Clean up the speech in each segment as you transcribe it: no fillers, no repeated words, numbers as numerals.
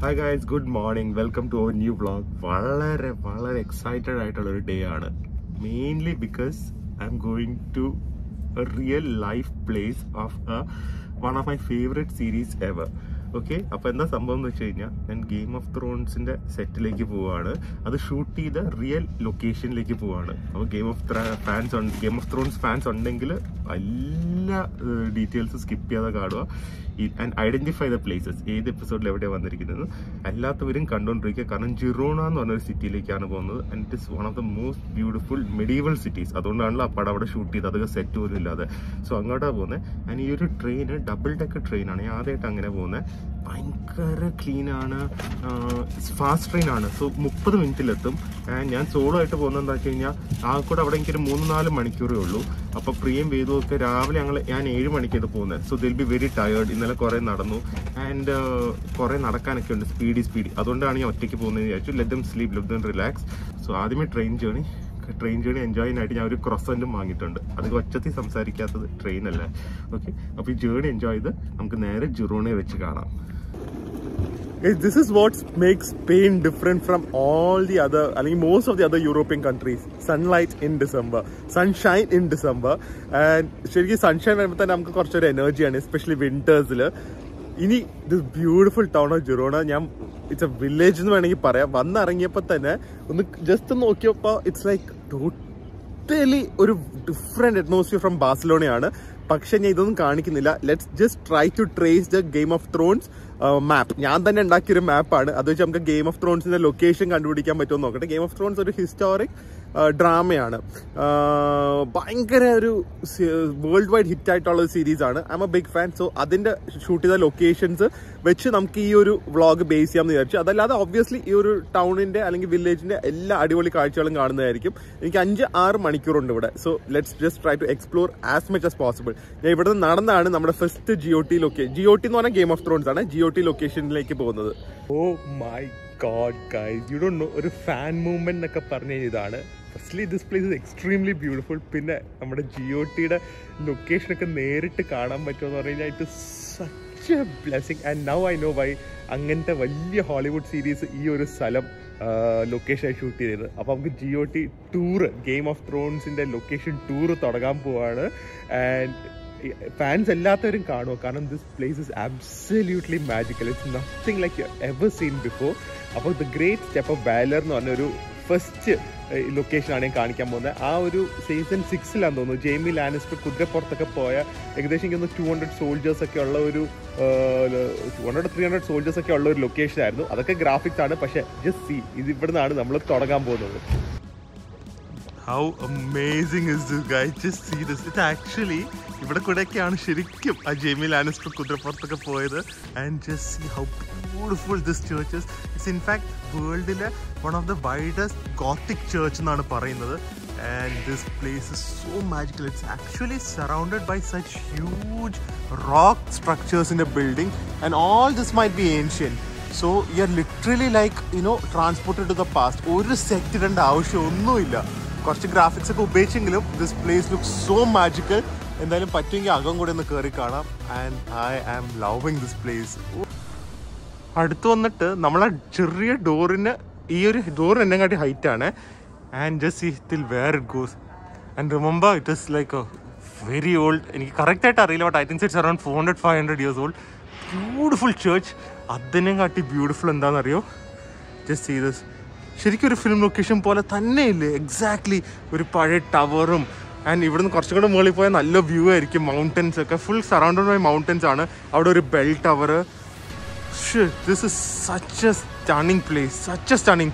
Hi guys, good morning. Welcome to our new vlog. വളരെ excited ആയിട്ടുള്ള ഒരു day ആണ്. Mainly because I'm going to a real life place of one of my favorite series ever. Okay, അപ്പോൾ എന്താ സംഭവം എന്ന് വെച്ച് കഴിഞ്ഞാൽ ഞാൻ ഗെയിം ഓഫ് ത്രോൺസിൻ്റെ സെറ്റിലേക്ക് പോവുകയാണ്. അത് ഷൂട്ട് ചെയ്ത റിയൽ ലൊക്കേഷനിലേക്ക് പോവുകയാണ്. അപ്പോൾ ഗെയിം ഓഫ് ത്രോൺസ് ഫാൻസ് ഉണ്ടെങ്കിൽ എല്ലാ ഡീറ്റെയിൽസ് സ്കിപ്പ് ചെയ്യാതെ കാണുക ആൻഡ് ഐഡന്റിഫൈ ദ പ്ലേസസ്, ഏത് എപ്പിസോഡിൽ എവിടെയാണ് വന്നിരിക്കുന്നത് എല്ലാത്തവരും കണ്ടുകൊണ്ടിരിക്കുക. കാരണം ജിറോണ എന്ന് പറഞ്ഞൊരു സിറ്റിയിലേക്കാണ് പോകുന്നത് and it is one of the most beautiful medieval cities. അതുകൊണ്ടാണല്ലോ അപ്പോൾ അവിടെ ഷൂട്ട് ചെയ്ത് അതൊക്കെ സെറ്റ് പോലും ഇല്ലാതെ. സോ അങ്ങോട്ടാണ് പോകുന്നത്. ആൻഡ് ഈ ഒരു ട്രെയിന് ഡബിൾ ഡെക്കർ ട്രെയിനാണ്. ഞാൻ ആദ്യമായിട്ട് അങ്ങനെ പോകുന്നത്. ഭയങ്കര ക്ലീനാണ്, ഫാസ്റ്റ് ട്രെയിനാണ്. സോ 30 മിനിറ്റിലെത്തും. ആൻഡ് ഞാൻ സോളോ ആയിട്ട് പോകുന്നത് എന്താ വെച്ച് കഴിഞ്ഞാൽ ആൾക്കൂടെ അവിടെ എനിക്കൊരു 3-4 മണിക്കൂറേ ഉള്ളൂ. അപ്പോൾ പ്രിയം വേദവും ഒക്കെ രാവിലെ ഞാൻ 7 മണിക്കാണ് പോകുന്നത്. So they'll be very tired. ഇന്നലെ കുറേ നടന്നു ആൻഡ് കുറേ നടക്കാനൊക്കെ ഉണ്ട്, സ്പീഡി. അതുകൊണ്ടാണ് ഞാൻ ഒറ്റയ്ക്ക് പോകുന്നത് വിചാരിച്ചു. Let them sleep, let them relax. So ആദ്യമേ ട്രെയിൻ ജേണി എൻജോയ് ചെയ്യാനായിട്ട് ഞാൻ ഒരു ക്രോസൻറ്റും വാങ്ങിയിട്ടുണ്ട്. അധികം ഒച്ചത്തിൽ സംസാരിക്കാത്തത് ട്രെയിനല്ലേ. ഓക്കെ, അപ്പോൾ ഈ ജേണി എൻജോയ് ചെയ്ത് നമുക്ക് നേരെ ജിറോണയെ വെച്ച് കാണാം. This is what makes Spain different from all the other, I mean most of the other European countries. Sunlight in December, sunshine in December, and ശരിക്കും സൺഷൈൻ വരുമ്പോൾ തന്നെ നമുക്ക് കുറച്ചൊരു എനർജിയാണ്, എസ്പെഷ്യലി വിന്റേഴ്സിൽ. ഇനി this beautiful town of Girona, ഞാൻ it's a village എന്ന് വേണമെങ്കിൽ പറയാം. വന്നിറങ്ങിയപ്പോൾ തന്നെ ഒന്ന് ജസ്റ്റ് നോക്കിയപ്പോൾ ഇറ്റ്സ് ലൈക്ക് ടോട്ടലി ഒരു ഡിഫറെന്റ് അറ്റ്മോസ്ഫിയർ ഫ്രം ബാഴ്സലോണയാണ്. പക്ഷെ ഞാൻ ഇതൊന്നും കാണിക്കുന്നില്ല. Let's just try to trace the Game of Thrones map. ഞാൻ തന്നെ ഉണ്ടാക്കിയൊരു മാപ്പാണ്. അത് വെച്ച് നമുക്ക് ഗെയിം ഓഫ് ത്രോൺസിന്റെ ലൊക്കേഷൻ കണ്ടുപിടിക്കാൻ പറ്റുമോ നോക്കട്ടെ. ഗെയിം ഓഫ് ത്രോൺസ് ഒരു ഹിസ്റ്റോറിക് ഡ്രാമയാണ്. ഭയങ്കര ഒരു വേൾഡ് വൈഡ് ഹിറ്റ് ആയിട്ടുള്ള ഒരു സീരീസാണ്. I'm a big fan. So അതിന്റെ ഷൂട്ട് ചെയ്ത ലൊക്കേഷൻസ് വെച്ച് നമുക്ക് ഈ ഒരു വ്ളോഗ് ബേസ് ചെയ്യാമെന്ന് വിചാരിച്ചു. അതല്ലാതെ ഒബ്വിയസ്ലി ഈ ഒരു ടൗണിന്റെ അല്ലെങ്കിൽ വില്ലേജിന്റെ എല്ലാ അടിപൊളി കാഴ്ചകളും കാണുന്നതായിരിക്കും. എനിക്ക് 5-6 മണിക്കൂറുണ്ട് ഇവിടെ. So let's just try to explore as much as possible. ഞാൻ ഇവിടെ നിന്ന് നടന്നാണ് നമ്മുടെ ഫസ്റ്റ് GOT എന്ന് പറഞ്ഞാൽ ഗെയിം ഓഫ് ത്രോൺസ് ആണ്, GOT ലൊക്കേഷനിലേക്ക് പോകുന്നത്. Oh my God guys, you don't know, ഒരു ഫാൻ മൂവ്മെന്റ് എന്നൊക്കെ പറഞ്ഞ ഇതാണ്. Firstly this place is extremely beautiful. പിന്നെ നമ്മുടെ GOTയുടെ ലൊക്കേഷനൊക്കെ നേരിട്ട് കാണാൻ പറ്റുമെന്ന് പറഞ്ഞു കഴിഞ്ഞാൽ it such a blessing. And now I know why അങ്ങനത്തെ വലിയ ഹോളിവുഡ് സീരീസ് ഈ ഒരു സ്ഥലം ലൊക്കേഷനായി ഷൂട്ട് ചെയ്തത്. അപ്പോൾ നമുക്ക് GOT ടൂറ്, ഗെയിം ഓഫ് ത്രോൺസിൻ്റെ ലൊക്കേഷൻ ടൂറ് തുടങ്ങാൻ പോവാണ്. ആൻഡ് ഫാൻസ് എല്ലാത്തവരും കാണുമോ, കാരണം this place is absolutely magical. It's nothing like you ever seen before. അപ്പോൾ the great step of valour എന്ന് പറഞ്ഞൊരു ഫസ്റ്റ് ലൊക്കേഷനാണ് ഞാൻ കാണിക്കാൻ പോകുന്നത്. ആ ഒരു സീസൺ 6-ലാന്ന് തോന്നുന്നു ജെയ്മി ലാനിസ്റ്റർ കുതിരപ്പുറത്തൊക്കെ പോയ ഏകദേശം എനിക്ക് 200 സോൾജേഴ്സ് ഒക്കെ ഉള്ള ഒരു 200-300 സോൾജേഴ്സ് ഒക്കെ ഉള്ള ഒരു ലൊക്കേഷൻ ആയിരുന്നു. അതൊക്കെ ഗ്രാഫിക്സ് ആണ്. പക്ഷേ ജസ്റ്റ് സീ, ഇത് ഇവിടുന്നാണ് നമ്മൾ തുടങ്ങാൻ പോകുന്നത്. How amazing is this, guys? Just see this. It actually ഇവിടെ കൂടെയൊക്കെയാണ് ശരിക്കും ആ ജെയ്മി ലാനിസ്റ്റർ കുതിരപ്പുറത്തൊക്കെ പോയത്. And just see how beautiful this church is. It's in fact വേൾഡിലെ one of the widest gothic church എന്നാണ് പറയുന്നത്. And this place is so magical. It's actually surrounded by such huge rock structures in the building and all this might be ancient. So you are literally like transported to the past. ഒരു set ഇടേണ്ട ആവശ്യമൊന്നുമില്ല. കുറച്ച് graphics ഒക്കെ ഉപയോഗിച്ചെങ്കിലും this place look so magical. എന്തായാലും പറ്റുമെങ്കിൽ അകം കൂടെ ഒന്ന് കയറി കാണാം. And I am loving this place. അടുത്ത് വന്നിട്ട് നമ്മളെ ചെറിയ ഡോറിന്, ഈ ഒരു ഡോർ എന്നെ കാട്ടി ഹൈറ്റ് ആണ്. And just see till where it goes. And remember it is like a very old, എനിക്ക് കറക്റ്റായിട്ട് അറിയില്ല, but I think it's around 400-500 years old. Beautiful church. അതിനെ കാട്ടി ബ്യൂട്ടിഫുൾ എന്താണെന്നറിയോ? Just see this. ശരിക്കും ഒരു ഫിലിം ലൊക്കേഷൻ പോലെ തന്നെയില്ലേ? എക്സാക്ട്ലി. ഒരു പഴയ ടവറും ആൻഡ് ഇവിടുന്ന് കുറച്ചും കൂടെ മുകളിൽ പോയാൽ നല്ല വ്യൂ ആയിരിക്കും. മൗണ്ടൻസ് ഒക്കെ ഫുൾ സറൗണ്ടഡ് ബൈ മൗണ്ടൻസ് ആണ്. അവിടെ ഒരു bell tower. This is such a stunning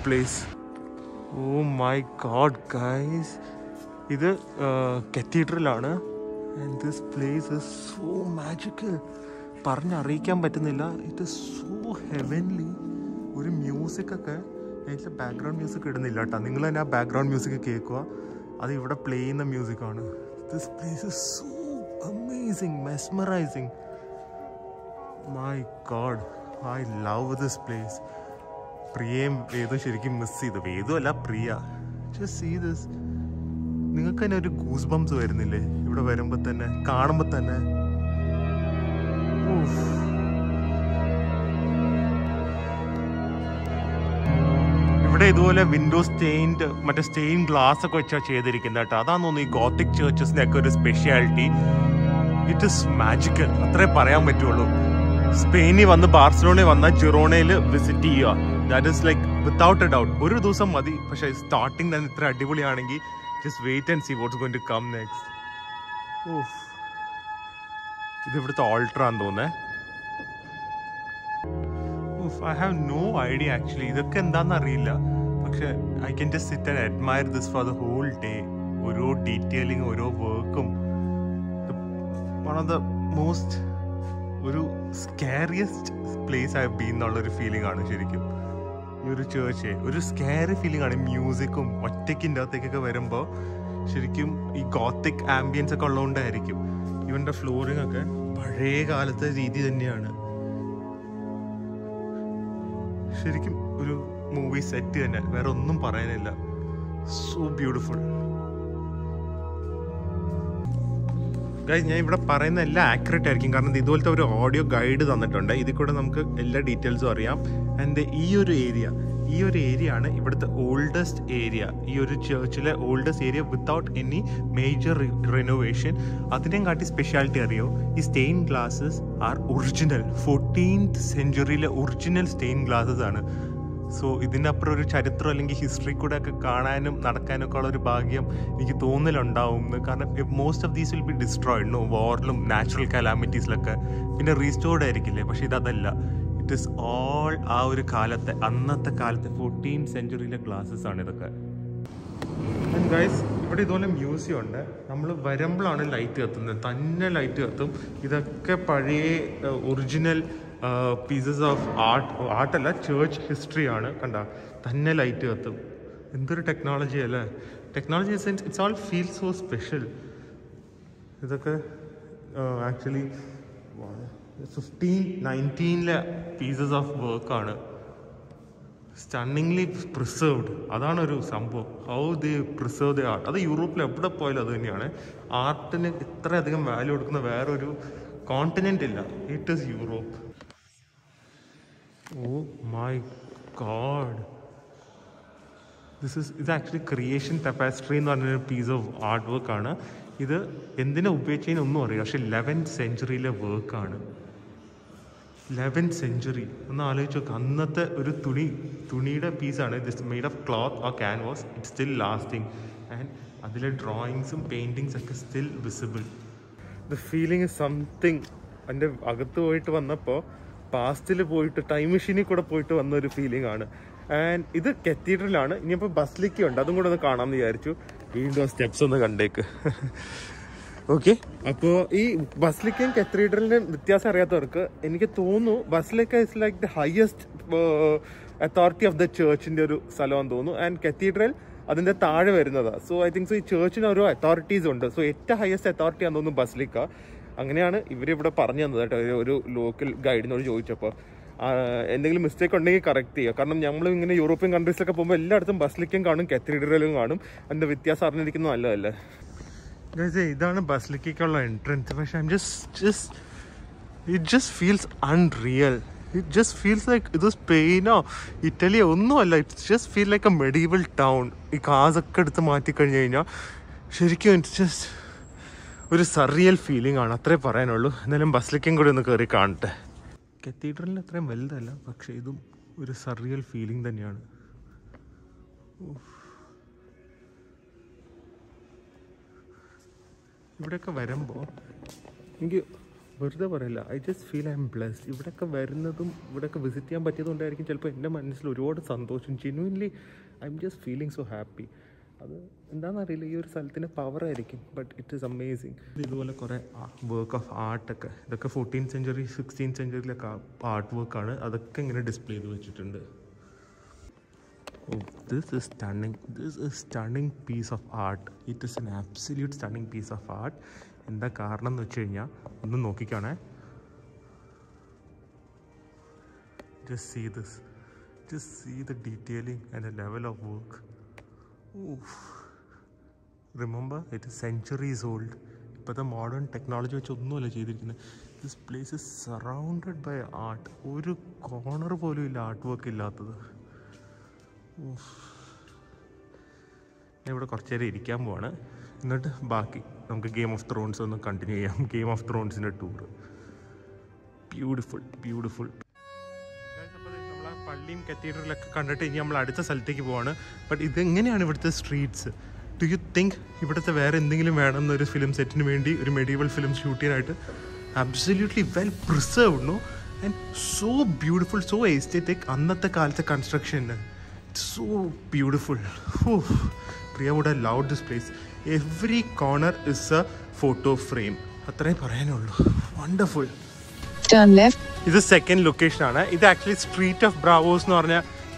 place. Oh my God guys, ഇത് കത്തീഡ്രലാണ്. And this place is so magical. പറഞ്ഞറിയിക്കാൻ പറ്റുന്നില്ല. It is so heavenly. ഒരു മ്യൂസിക്കൊക്കെ, എനിക്ക് ബാക്ക്ഗ്രൗണ്ട് മ്യൂസിക് ഇടുന്നില്ല കേട്ടോ, നിങ്ങൾ തന്നെ ആ ബാക്ക്ഗ്രൗണ്ട് മ്യൂസിക് കേൾക്കുക. അത് ഇവിടെ പ്ലേ ചെയ്യുന്ന മ്യൂസിക്കാണ്. This place is so amazing, mesmerising. My God, I love this place. പ്രിയയും വേദു ശരിക്കും മിസ് ചെയ്തു. വേദു അല്ല, പ്രിയ. Just see this. നിങ്ങൾക്ക് തന്നെ ഒരു ഗൂസ് ബംസ് വരുന്നില്ലേ ഇവിടെ വരുമ്പോൾ തന്നെ, കാണുമ്പോൾ തന്നെ? ഇവിടെ ഇതുപോലെ വിൻഡോ സ്റ്റെയിൻഡ് മറ്റേ സ്റ്റെയിൻ ഗ്ലാസ് ഒക്കെ വെച്ചാൽ ചെയ്തിരിക്കുന്നത് കേട്ടോ. അതാന്ന് തോന്നുന്നു ഈ ഗോത്തിക് ചേർച്ചസിന്റെ ഒക്കെ ഒരു സ്പെഷ്യാലിറ്റി. ഇറ്റ് ഇസ് മാജിക്കൽ, അത്രേ പറയാൻ പറ്റുള്ളൂ. സ്പെയിനിൽ വന്ന് ബാർസലോണയിൽ വന്നാൽ ജിറോണയിൽ വിസിറ്റ് ചെയ്യുക. That is like without a doubt ഒരു ദിവസം മതി. പക്ഷെ സ്റ്റാർട്ടിങ് തന്നെ ഇത്ര അടിപൊളിയാണെങ്കിൽ just wait and see what's going to come next. ഇത് ഇവിടുത്തെ ഓൾട്ടർ ആണെന്ന് തോന്നുന്നേ. I have no idea actually. ഇതൊക്കെ എന്താണെന്ന് അറിയില്ല. പക്ഷെ I can just sit and admire this for the whole day. ഓരോ ഡീറ്റെയിലിംഗ്, ഓരോ വർക്കും. വൺ ഓഫ് ദ മോസ്റ്റ് ഒരു scariest place I have been എന്നുള്ളൊരു ഫീലിംഗ് ആണ് ശരിക്കും. ഈ ഒരു ചേർച്ച് ഒരു സ്കാരി ഫീലിംഗ് ആണ്. മ്യൂസിക്കും ഒറ്റയ്ക്കിൻ്റെ അകത്തേക്കൊക്കെ വരുമ്പോൾ ശരിക്കും ഈ ഗോത്തിക് ആംബിയൻസ് ഒക്കെ ഉള്ളതുകൊണ്ടായിരിക്കും. ഇവൻ്റെ ഫ്ലോറിംഗ് ഒക്കെ പഴയ കാലത്തെ രീതി തന്നെയാണ്. ശരിക്കും ഒരു മൂവി സെറ്റ് തന്നെ, വേറെ ഒന്നും പറയാനില്ല. So beautiful guys. ഞാൻ ഇവിടെ പറയുന്ന എല്ലാം ആക്യുറേറ്റ് ആയിരിക്കും, കാരണം ഇതുപോലത്തെ ഒരു ഓഡിയോ ഗൈഡ് തന്നിട്ടുണ്ട്. ഇതിൽ കൂടെ നമുക്ക് എല്ലാ ഡീറ്റെയിൽസും അറിയാം. ആൻഡ് ഈ ഒരു ഏരിയ ആണ് ഇവിടുത്തെ ഓൾഡസ്റ്റ് ഏരിയ. ഈ ഒരു ചേർച്ചിലെ oldest area without any major renovation. അതിനെയും കാട്ടി സ്പെഷ്യാലിറ്റി അറിയോ? ഈ stain glasses are original 14th സെഞ്ച്വറിയിലെ ഒറിജിനൽ സ്റ്റെയിൻ ഗ്ലാസസ് ആണ്. സോ ഇതിനപ്പുറം ഒരു ചരിത്രം അല്ലെങ്കിൽ ഹിസ്റ്ററി കൂടെ ഒക്കെ കാണാനും നടക്കാനും ഒക്കെ ഉള്ള ഒരു ഭാഗ്യം എനിക്ക് തോന്നലുണ്ടാവും. കാരണം most of these will be destroyed വാറിലും നാച്ചുറൽ കലാമിറ്റീസിലൊക്കെ. പിന്നെ റീസ്റ്റോർഡ് ആയിരിക്കില്ലേ, പക്ഷെ ഇതല്ല. ഇറ്റ് ഈസ് ഓൾ ആ ഒരു കാലത്തെ, അന്നത്തെ കാലത്തെ 14th സെഞ്ച്വറിയിലെ ഗ്ലാസസ് ആണ് ഇതൊക്കെ. ആൻഡ് ഗൈസ് ഇവിടെ ഇതുപോലെ മ്യൂസിയം ഉണ്ട്. നമ്മൾ വരുമ്പോഴാണ് ലൈറ്റ് കത്തുന്നത്, തന്നെ ലൈറ്റ് കത്തും. ഇതൊക്കെ പഴയ ഒറിജിനൽ പീസസ് ഓഫ് ആർട്ടല്ല, ചേർച്ച് ഹിസ്റ്ററി ആണ്. കണ്ട, തന്നെ ലൈറ്റ് കത്തും. എന്തൊരു ടെക്നോളജി അല്ലേ. Technology sense it's all feel so special. ഇതൊക്കെ ആക്ച്വലി 1519 പീസസ് ഓഫ് വർക്കാണ്. Stunningly preserved. അതാണ് ഒരു സംഭവം. How they preserve the art. അത് യൂറോപ്പിൽ എവിടെ പോയാലും അത് തന്നെയാണ്. ആർട്ടിന് ഇത്രയധികം വാല്യൂ കൊടുക്കുന്ന വേറൊരു കോണ്ടിനെൻ്റ് ഇല്ല. It is Europe. Oh my God, ഇത് ആക്ച്വലി ക്രിയേഷൻ ടപ്പാസ്ട്രി എന്ന് പറഞ്ഞൊരു പീസ് ഓഫ് ആർട്ട് വർക്കാണ്. ഇത് എന്തിനാ ഉപയോഗിച്ചതിനൊന്നും അറിയാം, പക്ഷെ 11th സെഞ്ച്വറിയിലെ വർക്കാണ്. 11th സെഞ്ച്വറി ഒന്ന് ആലോചിച്ച് നോക്കുക. അന്നത്തെ ഒരു തുണിയുടെ പീസാണ്. This made of cloth or canvas. It still lasting. And അതിലെ ഡ്രോയിങ്സും പെയിൻറ്റിങ്സ് ഒക്കെ still visible. The feeling is something. എൻ്റെ അകത്ത് പോയിട്ട് വന്നപ്പോൾ പാസ്റ്റിൽ പോയിട്ട് ടൈം മെഷീനിൽ കൂടെ പോയിട്ട് വന്ന ഒരു ഫീലിംഗ് ആണ്. ആൻഡ് ഇത് കത്തീഡ്രലാണ്. ഇനിയിപ്പോൾ ബസിലിക്ക ഉണ്ട്, അതും കൂടെ ഒന്ന് കാണാമെന്ന് വിചാരിച്ചു. വീണ്ടും സ്റ്റെപ്സ് ഒന്ന് കണ്ടേക്ക്. ഓക്കെ, അപ്പോൾ ഈ ബസിലിക്കയും കത്തീഡ്രലിൻ്റെയും വ്യത്യാസം അറിയാത്തവർക്ക് എനിക്ക് തോന്നുന്നു basilica is like the highest authority of the ചേർച്ചിൻ്റെ ഒരു സ്ഥലമാണെന്ന് തോന്നുന്നു. ആൻഡ് കത്തീഡ്രൽ അതിൻ്റെ താഴെ വരുന്നതാണ്. സോ ഐ തിങ്ക് സോ ഈ ചേർച്ചിന് ഓരോ അതോറിറ്റീസ് ഉണ്ട്. സോ ഏറ്റവും ഹയസ്റ്റ് അതോറിറ്റി ആണെന്ന് തോന്നുന്നു ബസിലിക്ക. അങ്ങനെയാണ് ഇവരിവിടെ പറഞ്ഞു തന്നത് കേട്ടോ. ഒരു ലോക്കൽ ഗൈഡിനോട് ചോദിച്ചപ്പോൾ എന്തെങ്കിലും മിസ്റ്റേക്ക് ഉണ്ടെങ്കിൽ കറക്റ്റ് ചെയ്യുക. കാരണം നമ്മൾ ഇങ്ങനെ യൂറോപ്യൻ കൺട്രീസിലൊക്കെ പോകുമ്പോൾ എല്ലായിടത്തും ബസിലിക്കയും കാണും, കത്തീഡ്രലും കാണും. അതിൻ്റെ വ്യത്യാസം അറിഞ്ഞിരിക്കുന്നത് നല്ലതല്ലേ. ഇതാണ് ബസിലിക്കയ്ക്കുള്ള എൻട്രൻസ്. പക്ഷെ it just feels unreal. It just feels like ഇത് സ്പെയിനോ ഇറ്റലിയോ ഒന്നുമല്ല. It's just feel like A medieval town. ഈ കാസൊക്കെ എടുത്ത് മാറ്റിക്കഴിഞ്ഞ് കഴിഞ്ഞാൽ ശരിക്കും ഇറ്റ്സ് ജസ്റ്റ് ഒരു സർറിയൽ ഫീലിംഗ് ആണ്, അത്രേ പറയാനുള്ളൂ. എന്നാലും ബസിലിക്കയും കൂടി ഒന്ന് കയറി കാണട്ടെ. കത്തീഡ്രലിന് അത്രയും വലുതല്ല, പക്ഷേ ഇതും ഒരു സർറിയൽ ഫീലിംഗ് തന്നെയാണ്. ഇവിടെയൊക്കെ വരുമ്പോൾ എനിക്ക് വെറുതെ പറയില്ല, I just feel I M blessed. ഇവിടെയൊക്കെ വരുന്നതും ഇവിടെയൊക്കെ വിസിറ്റ് ചെയ്യാൻ പറ്റിയതുകൊണ്ടായിരിക്കും ചിലപ്പോൾ എൻ്റെ മനസ്സിൽ ഒരുപാട് സന്തോഷം. Genuinely I'm just feeling so happy. അത് എന്താണെന്നറിയില്ല, ഈ ഒരു സ്ഥലത്തിൻ്റെ പവറായിരിക്കും. But it is amazing. ഇതുപോലെ കുറേ വർക്ക് ഓഫ് ആർട്ടൊക്കെ, ഇതൊക്കെ 14th സെഞ്ച്വറി 16th സെഞ്ച്വറിയിലൊക്കെ ആർട്ട് വർക്കാണ്. അതൊക്കെ ഇങ്ങനെ ഡിസ്പ്ലേ ചെയ്ത് വെച്ചിട്ടുണ്ട്. Oh, this is stunning. This is stunning piece of art. It is an absolute stunning piece of art. എന്താ കാരണം എന്ന് വെച്ച് കഴിഞ്ഞാൽ ഒന്ന് നോക്കിക്കാണേ. Just see this. Just see the detailing and the level of work. Oof. Remember, it is centuries old. ഇപ്പോഴത്തെ modern technology വെച്ച് ഒന്നുമല്ല ചെയ്തിരിക്കുന്നത്. This place is surrounded by art. ഒരു കോർണർ പോലും ഇല്ല ആർട്ട് വർക്ക് ഇല്ലാത്തത്. ഇവിടെ കുറച്ച് നേരം ഇരിക്കാൻ പോവാണ്. എന്നിട്ട് ബാക്കി നമുക്ക് ഗെയിം ഓഫ് ത്രോൺസ് ഒന്ന് കണ്ടിന്യൂ ചെയ്യാം. ഗെയിം ഓഫ് ത്രോൺസിൻ്റെ ടൂറ്. Beautiful beautiful. നമ്മൾ ആ പള്ളിയും കത്തീഡ്രലൊക്കെ കണ്ടിട്ട് ഇനി നമ്മൾ അടുത്ത സ്ഥലത്തേക്ക് പോവാണ്. ബട്ട് ഇതെങ്ങനെയാണ് ഇവിടുത്തെ സ്ട്രീറ്റ്സ്? ഡു യു തിങ്ക് ഇവിടുത്തെ വേറെ എന്തെങ്കിലും വേണമെന്നൊരു ഫിലിം സെറ്റിന് വേണ്ടി ഒരു മെഡീവൽ ഫിലിം ഷൂട്ട് ചെയ്യാനായിട്ട്? Absolutely well preserved, no? And so beautiful, so aesthetic. അന്നത്തെ കാലത്തെ കൺസ്ട്രക്ഷന് it's so beautiful. Priya would have loved this place. Every corner is a photo frame. അത്രേ പറയാനുള്ളൂ. വണ്ടർഫുൾ. Turn left. ഇത് സെക്കൻഡ് ലൊക്കേഷൻ ആണ്. ഇത് actually street of ബ്രാവോസ് എന്ന് പറഞ്ഞ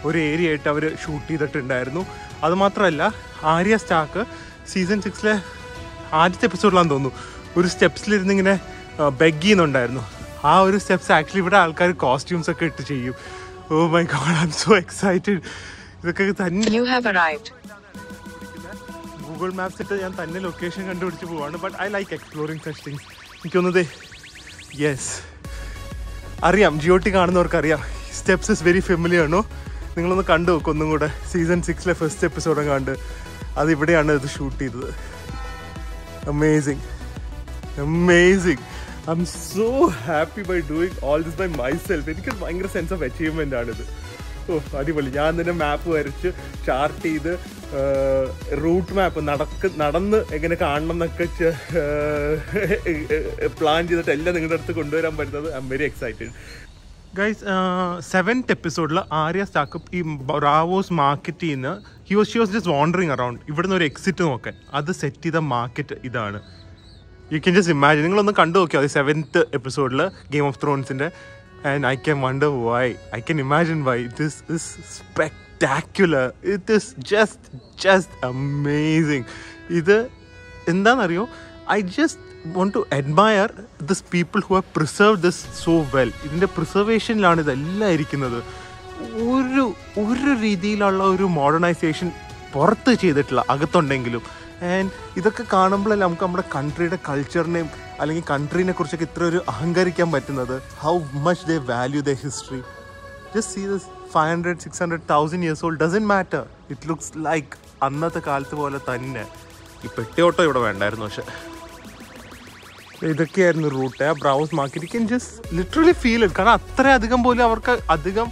ഒരു ഏരിയ ആയിട്ട് അവർ ഷൂട്ട് ചെയ്തിട്ടുണ്ടായിരുന്നു. അതുമാത്രമല്ല, ആര്യ സ്റ്റാർക്ക് സീസൺ 6 ആദ്യത്തെ എപ്പിസോഡിലാണെന്ന് തോന്നുന്നു ഒരു സ്റ്റെപ്സിലിരുന്ന് ഇങ്ങനെ ബെഗ് ചെയ്യുന്നുണ്ടായിരുന്നു. ആ ഒരു സ്റ്റെപ്സ് ആക്ച്വലി ഇവിടെ ആൾക്കാർ കോസ്റ്റ്യൂംസ് ഒക്കെ ഇട്ട് ചെയ്യും. Oh my God, I am so excited. ഇതൊക്കെ തന്നെ ഗൂഗിൾ മാപ്സ് ഇട്ട് ഞാൻ തന്നെ ലൊക്കേഷൻ കണ്ടുപിടിച്ച് പോവാണ്. But I like exploring such things. എനിക്കൊന്നത് യെസ് അറിയാം, GOT കാണുന്നവർക്കറിയാം. സ്റ്റെപ്സ് ഇസ് വെരി ഫെമിലിയർ ആണോ? നിങ്ങളൊന്ന് കണ്ടു നോക്കും ഒന്നും കൂടെ. സീസൺ 6 ഫസ്റ്റ് എപ്പിസോഡും കണ്ട് അതിവിടെയാണ് ഇത് ഷൂട്ട് ചെയ്തത്. Amazing amazing. I'm so happy by doing all this by myself. എനിക്ക് ഭയങ്കര സെൻസ് ഓഫ് അച്ചീവ്മെൻ്റ് ആണിത്. ഓ അടിപൊളി. ഞാൻ തന്നെ മാപ്പ് വരച്ച് ചാർട്ട് ചെയ്ത് റൂട്ട് മാപ്പ് നടന്ന് എങ്ങനെ കാണണം എന്നൊക്കെ പ്ലാൻ ചെയ്തിട്ട് എല്ലാം നിങ്ങളുടെ അടുത്ത് കൊണ്ടുവരാൻ പറ്റുന്നത്. I'm very excited. Guys, 7th എപ്പിസോഡിൽ ആര്യ സ്റ്റാർക്ക് ഈ ബ്രാവോസ് മാർക്കറ്റിൽ നിന്ന് she was just wandering around. ഇവിടുന്ന് ഒരു എക്സിറ്റ് നോക്കാൻ അത് സെറ്റ് ചെയ്ത മാർക്കറ്റ് ഇതാണ്. You can just imagine. നിങ്ങളൊന്ന് കണ്ടു നോക്കിയാൽ മതി 7th എപ്പിസോഡിൽ ഗെയിം ഓഫ് ത്രോൺസിൻ്റെ. And I can wonder why. I can imagine why. This is spectacular. It is just amazing. ഇത് എന്താണെന്നറിയോ? I just want to admire these people who have preserved this so well. ഇതിൻ്റെ പ്രിസർവേഷനിലാണ് ഇതെല്ലാം ഇരിക്കുന്നത്. ഒരു രീതിയിലുള്ള ഒരു modernisation പുറത്ത് ചെയ്തിട്ടില്ല, അകത്തുണ്ടെങ്കിലും. ആൻഡ് ഇതൊക്കെ കാണുമ്പോഴല്ലേ നമുക്ക് നമ്മുടെ കൺട്രിയുടെ കൾച്ചറിനെയും അല്ലെങ്കിൽ കൺട്രീനെ കുറിച്ചൊക്കെ ഇത്ര ഒരു അഹങ്കരിക്കാൻ പറ്റുന്നത്. How much they value the history. Just see this 500-600,000 years old. Doesn't matter. It looks like അന്നത്തെ കാലത്ത് പോലെ തന്നെ. ഈ പെട്ടിയോട്ടോ ഇവിടെ വേണ്ടായിരുന്നു. പക്ഷെ ഇതൊക്കെയായിരുന്നു റൂട്ട്. ബ്രൗസ് market. You can just literally feel it. കാരണം അത്രയധികം പോലും അവർക്ക് അധികം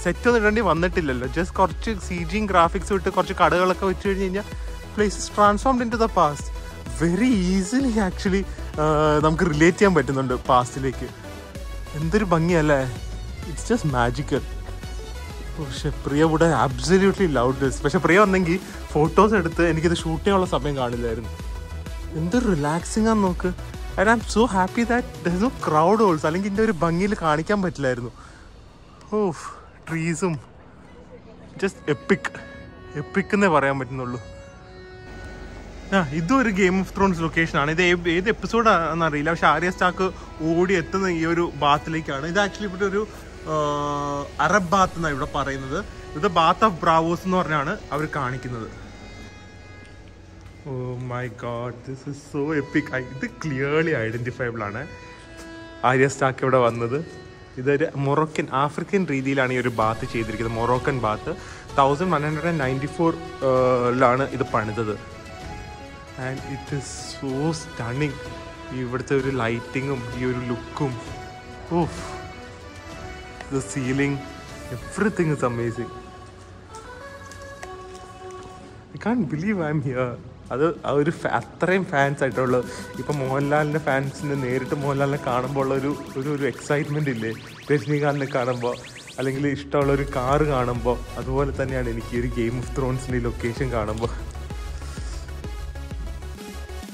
സെറ്റ് ഒന്നും ഇടേണ്ടി വന്നിട്ടില്ലല്ലോ. ജസ്റ്റ് കുറച്ച് CG ഗ്രാഫിക്സ് വിട്ട് കുറച്ച് കടകളൊക്കെ വെച്ച് കഴിഞ്ഞ് കഴിഞ്ഞാൽ place is transformed into the past. Very easily actually നമുക്ക് റിലേറ്റ് ചെയ്യാൻ പറ്റുന്നുണ്ട് പാസ്റ്റിലേക്ക്. എന്തൊരു ഭംഗിയല്ലേ. It's just magical. പക്ഷെ Priya would absolutely love this. പക്ഷെ പ്രിയ വന്നെങ്കിൽ ഫോട്ടോസ് എടുത്ത് എനിക്കിത് ഷൂട്ട് ചെയ്യാനുള്ള സമയം കാണില്ലായിരുന്നു. എന്തൊരു റിലാക്സിങ് ആണെന്ന് നോക്ക്. And I'm so happy that there is no crowd also. അല്ലെങ്കിൽ ഇതിൻ്റെ ഒരു ഭംഗിയിൽ കാണിക്കാൻ പറ്റില്ലായിരുന്നു. ഓ ട്രീസും ജസ്റ്റ് എപ്പിക് എന്നേ പറയാൻ പറ്റുന്നുള്ളൂ. ഇതും ഒരു ഗെയിം ഓഫ് ത്രോൺസ് ലൊക്കേഷനാണ്. ഇത് ഏത് എപ്പിസോഡാണെന്ന് അറിയില്ല. പക്ഷെ ആര്യ സ്റ്റാർക്ക് ഓടി എത്തുന്ന ഈ ഒരു ബാത്തിലേക്കാണ്. ഇത് ആക്ച്വലി ഇവിടെ ഒരു അറബ് ബാത്ത് എന്നാണ് ഇവിടെ പറയുന്നത്. ഇത് ബാത്ത് ഓഫ് ബ്രാവോസ് എന്ന് പറഞ്ഞാണ് അവർ കാണിക്കുന്നത്. Oh my God, this is so epic. ഇത് ക്ലിയർലി ഐഡന്റിഫയബിൾ ആണ്. ആര്യ സ്റ്റാർക്ക് ഇവിടെ വന്നത്. ഇതൊരു മൊറോക്കൻ ആഫ്രിക്കൻ രീതിയിലാണ് ഈ ഒരു ബാത്ത് ചെയ്തിരിക്കുന്നത്. മൊറോക്കൻ ബാത്ത് 1194 ഇത് പണിതത്. And it is so stunning. ഇവിടുത്തെ ഒരു ലൈറ്റിങ്ങും ഈ ഒരു ലുക്കും, of the ceiling, everything is amazing. I can't believe I'm here. അത് ഒരു അത്രയും ഫാൻസ് ആയിട്ടുള്ള, ഇപ്പം മോഹൻലാലിൻ്റെ ഫാൻസിന് നേരിട്ട് മോഹൻലാലിനെ കാണുമ്പോൾ ഉള്ള ഒരു എക്സൈറ്റ്മെൻ്റ് ഇല്ലേ, രജനീകാന്തിനെ കാണുമ്പോൾ അല്ലെങ്കിൽ ഇഷ്ടമുള്ള ഒരു കാറ് കാണുമ്പോൾ, അതുപോലെ തന്നെയാണ് എനിക്ക് ഒരു ഗെയിം ഓഫ് ത്രോൺസിൻ്റെ ലൊക്കേഷൻ കാണുമ്പോൾ.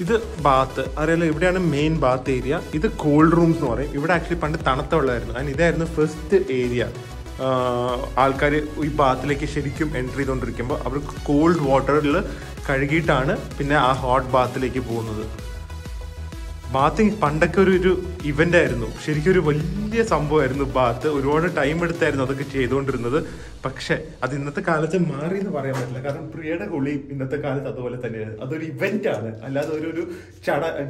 ഇത് ബാത്ത് അറിയാലോ, ഇവിടെയാണ് മെയിൻ ബാത്ത് ഏരിയ. ഇത് കോൾഡ് റൂംസ് എന്ന് പറയും. ഇവിടെ ആക്ച്വലി പണ്ട് തണുത്ത വെള്ളമായിരുന്നു. ആൻഡ് ഇതായിരുന്നു ഫസ്റ്റ് ഏരിയ. ആൾക്കാർ ഈ ബാത്തിലേക്ക് ശരിക്കും എൻട്രി ചെയ്തുകൊണ്ടിരിക്കുമ്പോൾ അവർ കോൾഡ് വാട്ടറിൽ കഴുകിയിട്ടാണ് പിന്നെ ആ ഹോട്ട് ബാത്തിലേക്ക് പോകുന്നത്. ബാത്തിങ് പണ്ടൊക്കെ ഒരു ഇവൻ്റ് ആയിരുന്നു, ശരിക്കും ഒരു വലിയ സംഭവമായിരുന്നു ബാത്ത്. ഒരുപാട് ടൈം എടുത്തായിരുന്നു അതൊക്കെ ചെയ്തുകൊണ്ടിരുന്നത്. പക്ഷെ അത് ഇന്നത്തെ കാലത്ത് മാറി എന്ന് പറയാൻ പറ്റില്ല. കാരണം പ്രിയയുടെ കുളി ഇന്നത്തെ കാലത്ത് അതുപോലെ തന്നെയാണ്. അതൊരു ഇവന്റ് ആണ്, അല്ലാതെ ഒരു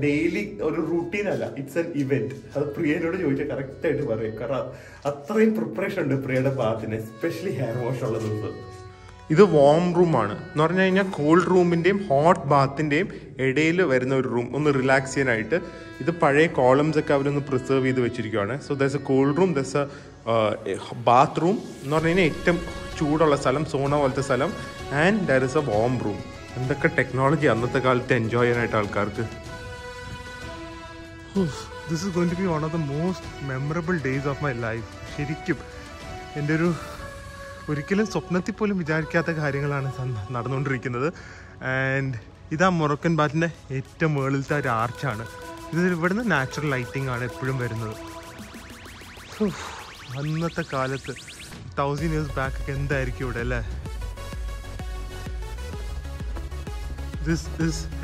ഡെയിലി ഒരു റൂട്ടീൻ അല്ല. It's an event. അത് പ്രിയനോട് ചോദിച്ചാൽ കറക്റ്റ് ആയിട്ട് പറയും. കാരണം അത്രയും പ്രിപ്പറേഷൻ ഉണ്ട് പ്രിയയുടെ ബാത്തിന്, എസ്പെഷ്യലി ഹെയർ വാഷ് ഉള്ള ദിവസം. ഇത് വാം റൂമാണ് എന്ന് പറഞ്ഞു കഴിഞ്ഞാൽ കോൾഡ് റൂമിൻ്റെയും ഹോട്ട് ബാത്തിൻ്റെയും ഇടയിൽ വരുന്ന ഒരു റൂം, ഒന്ന് റിലാക്സ് ചെയ്യാനായിട്ട്. ഇത് പഴയ കോളംസ് ഒക്കെ അവരൊന്ന് പ്രിസർവ് ചെയ്ത് വെച്ചിരിക്കുകയാണ്. So this a cold room, this a bath room എന്ന് പറഞ്ഞു കഴിഞ്ഞാൽ ഏറ്റവും ചൂടുള്ള സ്ഥലം, സോണ പോലത്തെ സ്ഥലം, and there is a warm room. എന്തൊക്കെ ടെക്നോളജി അന്നത്തെ കാലത്ത് എൻജോയ് ചെയ്യാനായിട്ട് ആൾക്കാർക്ക്. This is going to be one of the most memorable days of my life. ശരിക്കും എൻ്റെ ഒരിക്കലും സ്വപ്നത്തിൽ പോലും വിചാരിക്കാത്ത കാര്യങ്ങളാണ് നടന്നുകൊണ്ടിരിക്കുന്നത്. ആൻഡ് ഇതാ മൊറോക്കൻ ബാത്തിൻ്റെ ഏറ്റവും മുകളിലത്തെ ഒരു ആർച്ചാണ്. ഇത് ഇവിടുന്ന് നാച്ചുറൽ ലൈറ്റിംഗ് ആണ് എപ്പോഴും വരുന്നത്. അന്നത്തെ കാലത്ത് 1000 years ബാക്ക് ഒക്കെ എന്തായിരിക്കും ഇവിടെ അല്ലേ?